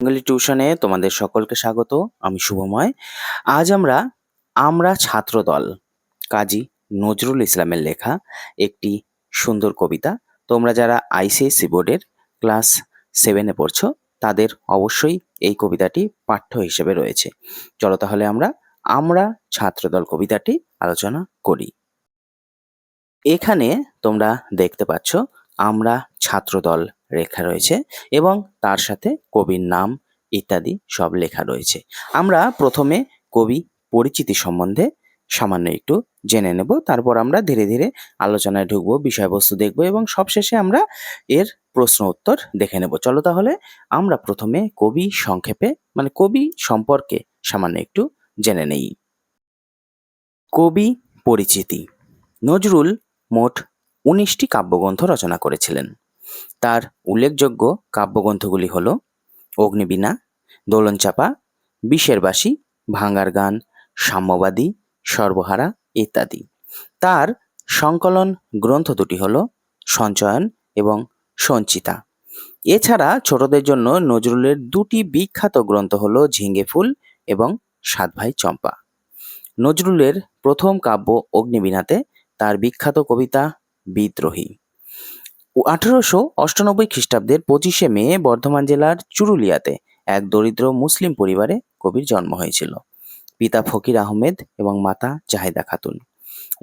Bengali টিউশনে তোমাদের সকলকে স্বাগত। আমি শুভময়। আজ আমরা ছাত্রদল কাজী নজরুল ইসলামের লেখা একটি সুন্দর কবিতা। তোমরা যারা আইসিএসসি বোর্ডের ক্লাস 7-এ পড়ছো তাদের অবশ্যই এই কবিতাটি পাঠ্য হিসেবে রয়েছে। চলো তাহলে আমরা ছাত্রদল কবিতাটি আলোচনা করি। এখানে তোমরা দেখতে পাচ্ছ আমরা ছাত্রদল লেখা রয়েছে এবং তার সাথে কবির নাম ইত্যাদি সব লেখা রয়েছে। আমরা প্রথমে কবি পরিচিতি সম্বন্ধে সামান্য একটু জেনে নেব, তারপর আমরা ধীরে ধীরে আলোচনায় ঢুকবো, বিষয়বস্তু দেখব এবং সবশেষে আমরা এর প্রশ্ন উত্তর দেখে নেব। চলো তাহলে আমরা প্রথমে কবি সংক্ষেপে কবি সম্পর্কে সামান্য একটু জেনে নেই। কবি পরিচিতি। নজরুল মোট 19টি কাব্যগ্রন্থ রচনা করেছিলেন। তার উল্লেখযোগ্য কাব্যগ্রন্থগুলি হল অগ্নিবীণা, দোলনচাঁপা, বিষের বাঁশি, ভাঙার গান, সাম্যবাদী, সর্বহারা ইত্যাদি। তার সংকলন গ্রন্থ দুটি হল সঞ্চয়ন এবং সঞ্চিতা। এছাড়া ছোটদের জন্য নজরুলের দুটি বিখ্যাত গ্রন্থ হল ঝিঙে ফুল এবং সাত ভাই চম্পা। নজরুলের প্রথম কাব্য অগ্নিবীণাতে তার বিখ্যাত কবিতা বিদ্রোহী। 1898 খ্রিস্টাব্দের 25শে মে বর্ধমান জেলার চুরুলিয়াতে এক দরিদ্র মুসলিম পরিবারে কবির জন্ম হয়েছিল। পিতা ফকির আহমেদ এবং মাতা জাহেদা খাতুন।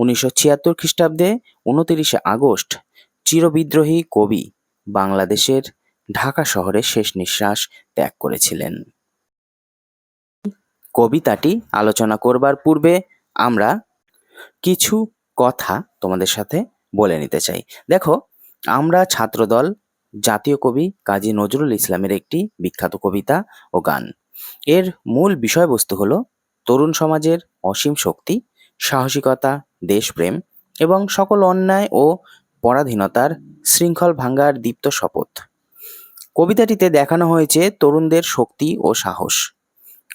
1976 খ্রিস্টাব্দে 29শে আগস্ট চিরবিদ্রোহী কবি বাংলাদেশের ঢাকা শহরে শেষ নিঃশ্বাস ত্যাগ করেছিলেন। কবিতাটি আলোচনা করবার পূর্বে আমরা কিছু কথা তোমাদের সাথে বলে নিতে চাই। দেখো, আমরা ছাত্রদল জাতীয় কবি কাজী নজরুল ইসলামের একটি বিখ্যাত কবিতা ও গান। এর মূল বিষয়বস্তু হলো তরুণ সমাজের অসীম শক্তি, সাহসিকতা, দেশপ্রেম এবং সকল অন্যায় ও পরাধীনতার শৃঙ্খল ভাঙ্গার দীপ্ত শপথ। কবিতাটিতে দেখানো হয়েছে তরুণদের শক্তি ও সাহস।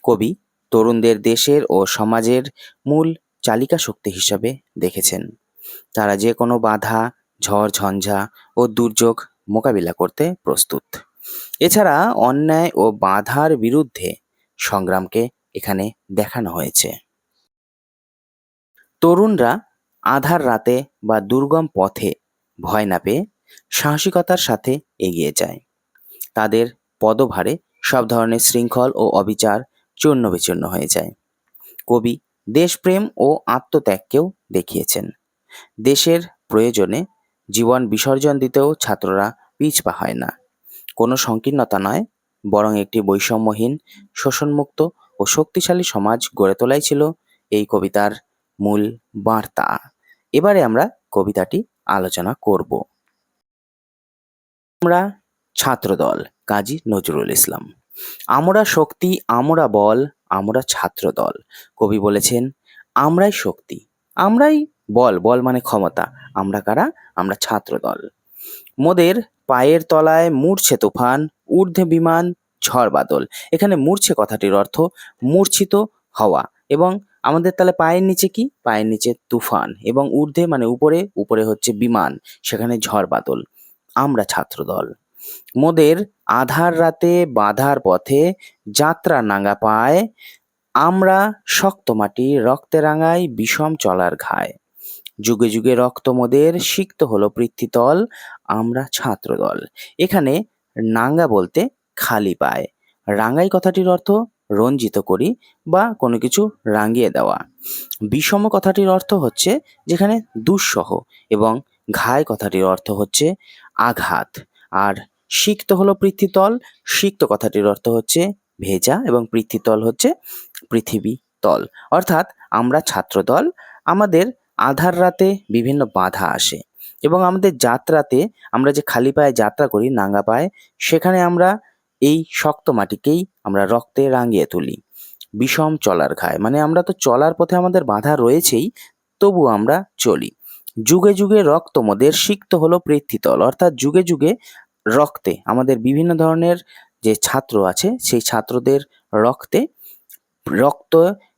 কবি তরুণদের দেশের ও সমাজের মূল চালিকা শক্তি হিসাবে দেখেছেন। তারা যে কোনো বাধা, ঝড় ঝঞ্ঝা ও দুর্যোগ মোকাবিলা করতে প্রস্তুত। এছাড়া অন্যায় ও বাধার বিরুদ্ধে সংগ্রামকে এখানে দেখানো হয়েছে। তরুণরা আঁধার রাতে বা দুর্গম পথে ভয় না পেয়ে সাহসিকতার সাথে এগিয়ে যায়। তাদের পদভারে সব ধরনের শৃঙ্খল ও অবিচার চূর্ণ বিচূর্ণ হয়ে যায়। কবি দেশপ্রেম ও আত্মত্যাগকেও দেখিয়েছেন। দেশের প্রয়োজনে জীবন বিসর্জন দিতেও ছাত্ররা পিছপা হয় না। কোনো সংকীর্ণতা নয়, বরং একটি বৈষম্যহীন, শোষণমুক্ত ও শক্তিশালী সমাজ গড়ে তোলাই ছিল এই কবিতার মূল বার্তা। এবারে আমরা কবিতাটি আলোচনা করব। আমরা ছাত্রদল কাজী নজরুল ইসলাম। আমরা শক্তি, আমরা বল, আমরা ছাত্রদল। কবি বলেছেন, আমরাই শক্তি, আমরাই বল, বল মানে ক্ষমতা। আমরা কারা? আমরা ছাত্রদল। মোদের পায়ের তলায় মূর্ছে তুফান, ঊর্ধ্বে বিমান, ঝড় বাদল। এখানে মূর্ছে কথাটির অর্থ মূর্ছিত হওয়া, এবং আমাদের তাহলে পায়ের নিচে কি? পায়ের নিচে তুফান, এবং ঊর্ধ্বে মানে উপরে, উপরে হচ্ছে বিমান, সেখানে ঝড় বাদল। আমরা ছাত্রদল। মোদের আধার রাতে বাধার পথে যাত্রা নাঙ্গা পায়, আমরা শক্ত মাটি রক্তে রাঙাই বিষম চলার ঘায়। যুগে যুগে রক্ত মোদের সিক্ত হলো পৃথ্বীতল, আমরা ছাত্রদল। এখানে নাঙ্গা বলতে খালি পায়, রাঙাই কথাটির অর্থ রঞ্জিত করি বা কোনো কিছু রাঙিয়ে দেওয়া। বিষম কথাটির অর্থ হচ্ছে যেখানে দুঃসহ, এবং ঘায় কথাটির অর্থ হচ্ছে আঘাত। আর সিক্ত হলো পৃথ্বীতল, সিক্ত কথাটির অর্থ হচ্ছে ভেজা, এবং পৃথ্বীতল হচ্ছে পৃথিবী তল। অর্থাৎ আমরা ছাত্রদল, আমাদের আধার রাতে বিভিন্ন বাধা আসে, এবং আমাদের যাত্রাতে আমরা যে খালি পায়ে যাত্রা করি, নাঙ্গা পায়ে, সেখানে আমরা এই শক্ত মাটিকেই আমরা রক্তে রাঙিয়ে তুলি। বিষম চলার ঘায় মানে আমরা তো চলার পথে আমাদের বাধা রয়েছেই, তবু আমরা চলি। যুগে যুগে রক্ত মোদের সিক্ত হলো পৃথ্বীতল, অর্থাৎ যুগে যুগে রক্তে আমাদের বিভিন্ন ধরনের যে ছাত্র আছে, সেই ছাত্রদের রক্তে রক্ত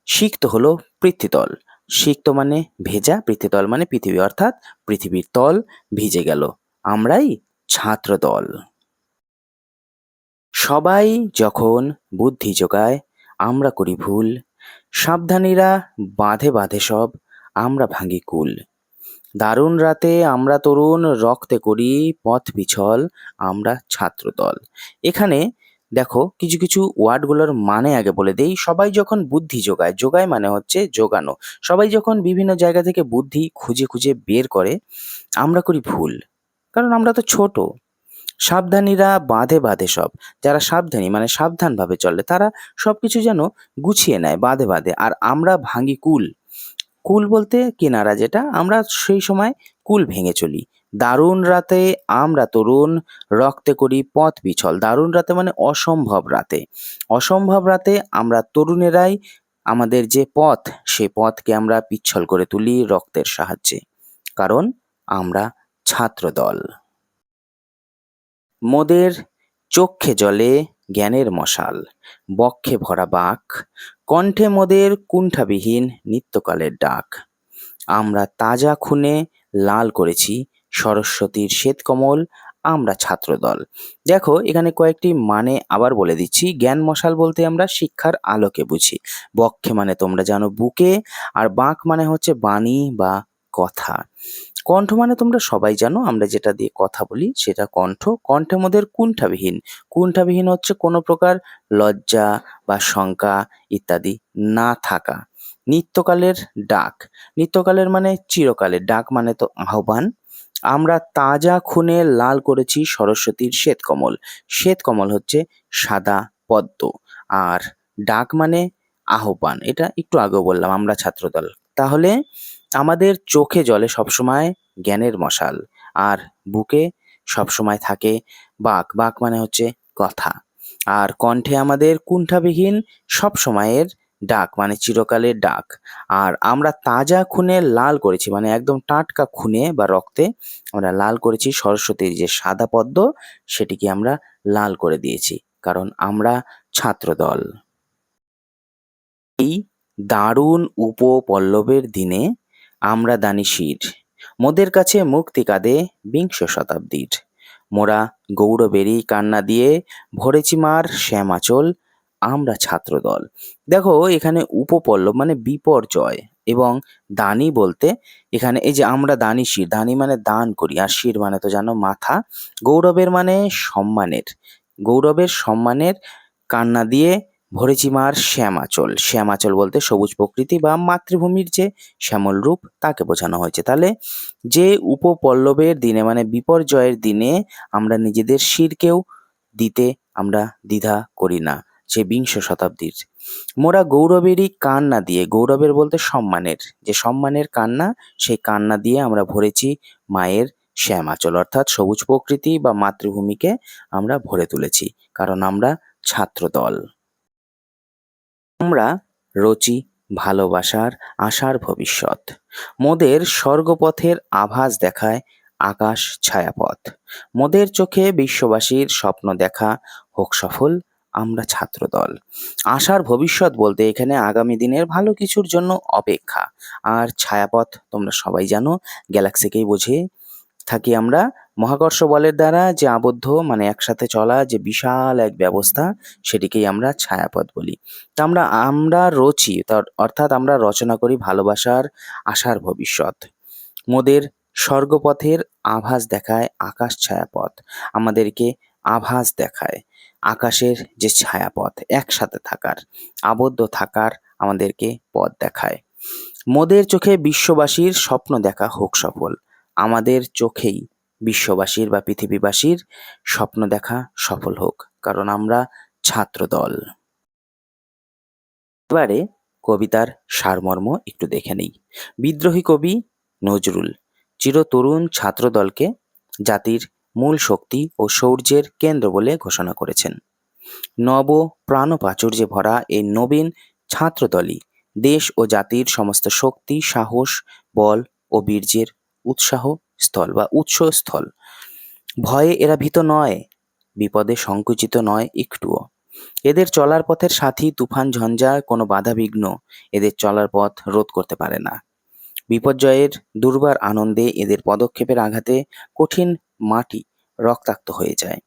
সিক্ত হলো পৃথ্বীতল। সিক্ত মানে ভেজা, পৃথ্বীতল মানে পৃথিবী, অর্থাৎ পৃথিবীর তল ভিজে গেল। আমরাই ছাত্রদল। সবাই যখন বুদ্ধি জোগায় আমরা করি ভুল, সাবধানীরা বাঁধে বাঁধে সব, আমরা ভাঙি কুল। দারুণ রাতে আমরা তরুণ, রক্তে করি পথ বিছল, আমরা ছাত্রদল। এখানে দেখো কিছু কিছু ওয়ার্ডগুলোর মানে আগে বলে দেই। সবাই যখন বুদ্ধি জোগায়, জোগায় মানে হচ্ছে জোগানো, সবাই যখন বিভিন্ন জায়গা থেকে বুদ্ধি খুঁজে খুঁজে বের করে আমরা করি ভুল, কারণ আমরা তো ছোট। সাবধানীরা বাঁধে বাঁধে সব, যারা সাবধানী মানে সাবধানভাবে চলে তারা সবকিছু যেন গুছিয়ে নেয় বাঁধে বাঁধে। আর আমরা ভাঙি কুল, কুল বলতে কিনারা, যেটা আমরা সেই সময় কুল ভেঙে চলি। দারুণ রাতে আমরা তরুণ, রক্তে করি পথ বিছল। দারুণ রাতে মানে অসম্ভব রাতে, অসম্ভব রাতে আমরা তরুণেরাই আমাদের যে পথ, সে পথকে আমরা পিচ্ছল করে তুলি রক্তের সাহায্যে, কারণ আমরা ছাত্রদল। মোদের চক্ষে জ্বলে জ্ঞানের মশাল, বক্ষে ভরা বাক, কণ্ঠে মোদের কুণ্ঠাবিহীন নিত্যকালের ডাক। আমরা তাজা খুনে লাল করেছি সরস্বতীর শ্বেতকমল, আমরা ছাত্রদল। দেখো এখানে কয়েকটি মানে আবার বলে দিচ্ছি। জ্ঞান মশাল বলতে আমরা শিক্ষার আলোকে বুঝি। বক্ষে মানে তোমরা জানো বুকে, আর বাঁক মানে হচ্ছে বাণী বা কথা। কণ্ঠ মানে তোমরা সবাই জানো, আমরা যেটা দিয়ে কথা বলি সেটা কণ্ঠ। কণ্ঠের মধ্যে কুণ্ঠাবিহীন, কুণ্ঠাবিহীন হচ্ছে কোনো প্রকার লজ্জা বা শঙ্কা ইত্যাদি না থাকা। নিত্যকালের ডাক, নিত্যকালের মানে চিরকালের, ডাক মানে তো আহ্বান। আমরা তাজা খুনে লাল করেছি সরস্বতীর শ্বেতকমল, শ্বেতকমল হচ্ছে সাদা পদ্ম। আর ডাক মানে আহ্বান, এটা একটু আগেও বললাম আমরা ছাত্রদল। তাহলে আমাদের চোখে জ্বলে সবসময় জ্ঞানের মশাল, আর বুকে সবসময় থাকে বাক, বাক মানে হচ্ছে কথা। আর কণ্ঠে আমাদের কুণ্ঠাবিহীন সব সময়ের ডাক মানে চিরকালের ডাক। আর আমরা তাজা খুনে লাল করেছি মানে একদম টাটকা খুনে বা রক্তে আমরা লাল করেছি সরস্বতীর যে সাদা পদ্ম, সেটিকে আমরা লাল করে দিয়েছি, কারণ আমরা ছাত্রদল। এই দারুণ উপপল্লবের দিনে আমরা দানি শির, মোদের কাছে মুক্তি কাঁদে বিংশ শতাব্দীর। মোরা গৌরবেরই কান্না দিয়ে ভরেছি মার শ্যাম আঁচল, আমরা ছাত্রদল। দেখো এখানে উপপল্লব মানে বিপর্যয়, এবং দানি বলতে এখানে এই যে আমরা দানি শির, দানি মানে দান করি, আর শির মানে তো জানো মাথা। গৌরবের মানে সম্মানের, গৌরবের সম্মানের কান্না দিয়ে ভরেছি মার শ্যামাচল। শ্যামাচল বলতে সবুজ প্রকৃতি বা মাতৃভূমির যে শ্যামল রূপ তাকে বোঝানো হয়েছে। তাহলে যে উপপল্লবের দিনে মানে বিপর্যয়ের দিনে আমরা নিজেদের শিরকেও দিতে আমরা দ্বিধা করি না, সে বিংশ শতাব্দীর। মোরা গৌরবেরই কান্না দিয়ে, গৌরবের বলতে সম্মানের, যে সম্মানের কান্না, সেই কান্না দিয়ে আমরা ভরেছি মায়ের শ্যামাচল, অর্থাৎ সবুজ প্রকৃতি বা মাতৃভূমিকে আমরা ভরে তুলেছি, কারণ আমরা ছাত্রদল। আমরা রচি ভালোবাসার আশার ভবিষ্যৎ, মোদের স্বর্গপথের আভাস দেখায় আকাশ ছায়াপথ। মোদের চোখে বিশ্ববাসীর স্বপ্ন দেখা হোক সফল, আমরা ছাত্রদল। আশার ভবিষ্যৎ বলতে এখানে আগামী দিনের ভালো কিছুর জন্য অপেক্ষা। আর ছায়াপথ তোমরা সবাই জানো, গ্যালাক্সিকেই বোঝে থাকি আমরা। মহাকর্ষ বলের দ্বারা যে আবদ্ধ মানে একসাথে চলা যে বিশাল এক ব্যবস্থা, সেটিকেই আমরা ছায়াপথ বলি। তা আমরা আমরা রচি, অর্থাৎ আমরা রচনা করি ভালোবাসার আশার ভবিষ্যৎ। মোদের স্বর্গপথের আভাস দেখায় আকাশ ছায়াপথ, আমাদেরকে আভাস দেখায় আকাশের যে ছায়াপথ, একসাথে থাকার, আবদ্ধ থাকার আমাদেরকে পথ দেখায়। মোদের চোখে বিশ্ববাসীর স্বপ্ন দেখা হোক সফল, আমাদের চোখেই বিশ্ববাসীর বা পৃথিবীবাসীর স্বপ্ন দেখা সফল হোক, কারণ আমরা ছাত্রদল। এবারে কবিতার সারমর্ম একটু দেখে নেই। বিদ্রোহী কবি নজরুল চিরতরুণ ছাত্রদলকে জাতির মূল শক্তি ও শৌর্যের কেন্দ্র বলে ঘোষণা করেছেন। নব প্রাণপ্রাচুর্যে ভরা এই নবীন ছাত্রদলই দেশ ও জাতির সমস্ত শক্তি, সাহস, বল ও বীর্যের উৎসাহ স্থল বা উৎসস্থল। ভয়ে এরা ভীত নয়, বিপদে সংকুচিত নয় একটুও। এদের চলার পথের সাথী তুফান ঝঞ্ঝা কোনো বাধাবিঘ্ন এদের চলার পথ রোধ করতে পারে না। বিপর্যয়ের দুর্বার আনন্দে এদের পদক্ষেপের আঘাতে কঠিন মাটি রক্তাক্ত হয়ে যায়।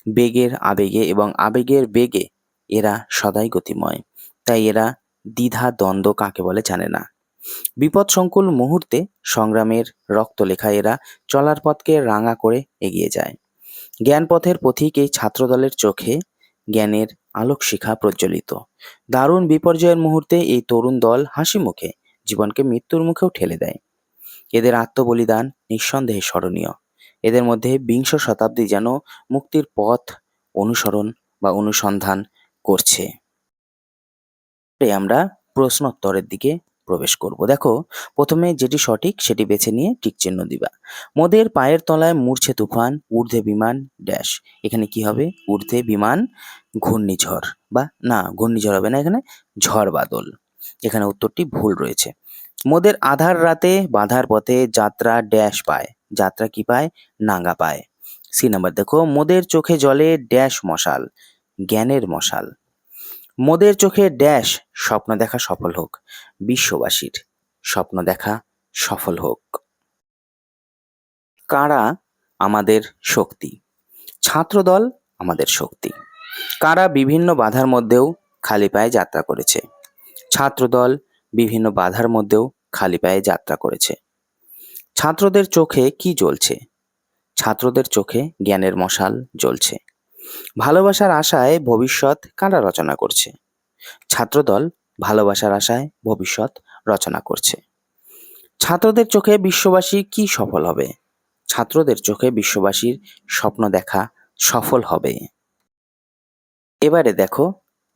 বেগের আবেগে এবং আবেগের বেগে এরা সদাই গতিময়, তাই এরা দ্বিধা দ্বন্দ্ব কাকে বলে জানে না। বিপদসংকুল মুহূর্তে সংগ্রামের রক্তলেখা এরা চলার পথকে রাঙা করে এগিয়ে যায়। জ্ঞানপথের পথিক এই ছাত্রদলের চোখে জ্ঞানের আলোকশিখা প্রজ্বলিত। দারুণ বিপর্যয়ের মুহূর্তে এই তরুণ দল হাসি মুখে জীবনকে মৃত্যুর মুখেও ঠেলে দেয়। এদের আত্মবলিদান নিঃসন্দেহে স্মরণীয়। এদের মধ্যে বিংশ শতাব্দী যেন মুক্তির পথ অনুসরণ বা অনুসন্ধান করছে। আমরা প্রশ্নোত্তরের দিকে প্রবেশ করব। দেখো, প্রথমে যেটি সঠিক সেটি বেছে নিয়ে টিক চিহ্ন দিবা। মোদের পায়ের তলায় মূর্ছে তুফান, ঊর্ধ্বে বিমান ড্যাশ। এখানে কি হবে? ঊর্ধ্বে বিমান ঘূর্ণিঝড়, বা না, ঘূর্ণিঝড় হবে না, এখানে ঝড় বাদল। এখানে উত্তরটি ভুল রয়েছে। মোদের আধার রাতে বাঁধার পথে যাত্রা ড্যাশ পায়। যাত্রা কি পায়? নাঙ্গা পায়। সি নাম্বার দেখো, মোদের চোখে জলে ড্যাশ মশাল, জ্ঞানের মশাল। মোদের চোখে ড্যাশ স্বপ্ন দেখা সফল হোক, বিশ্ববাসীর স্বপ্ন দেখা সফল হোক। কারা আমাদের শক্তি? ছাত্রদল আমাদের শক্তি। কারা বিভিন্ন বাধার মধ্যেও খালি পায়ে যাত্রা করেছে? ছাত্রদল বিভিন্ন বাধার মধ্যেও খালি পায়ে যাত্রা করেছে। ছাত্রদের চোখে কি জ্বলছে? ছাত্রদের চোখে জ্ঞানের মশাল জ্বলছে। ভালোবাসার আশায় ভবিষ্যৎ কারা রচনা করছে? ছাত্রদল ভালোবাসার আশায় ভবিষ্যৎ রচনা করছে। ছাত্রদের চোখে বিশ্ববাসী কি সফল হবে? ছাত্রদের চোখে বিশ্ববাসীর স্বপ্ন দেখা সফল হবে। এবারে দেখো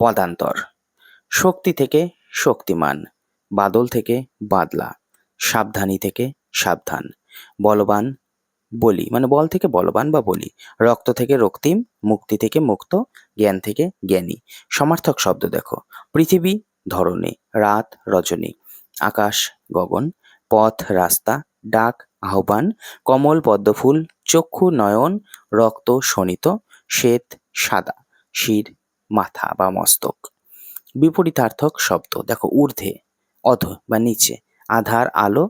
পদান্তর। শক্তি থেকে শক্তিমান, বাদল থেকে বাদলা, সাবধানী থেকে সাবধান, বলবান বলি, মানে বল থেকে বলবান বা বলি, রক্ত থেকে রক্তিম, মুক্তি থেকে মুক্ত, জ্ঞান থেকে জ্ঞানী। সমার্থক শব্দ দেখো, পৃথিবী ধরণী, রাত রজনী, আকাশ গগন, পথ রাস্তা, ডাক আহ্বান, কমল পদ্মফুল, চক্ষু নয়ন, রক্ত শোণিত, শ্বেত সাদা, শির মাথা বা মস্তক। বিপরীতার্থক শব্দ দেখো, ঊর্ধ্বে অধ বা নিচে, আধার আলো,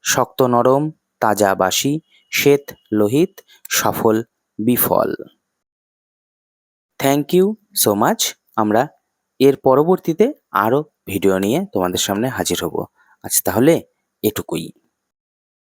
শক্ত নরম, তাজা বাসি, শ্বেত লোহিত, সফল বিফল। Thank you so much. আমরা এর পরবর্তীতে আরো ভিডিও নিয়ে তোমাদের সামনে হাজির হব। আজ তাহলে এটুকুই।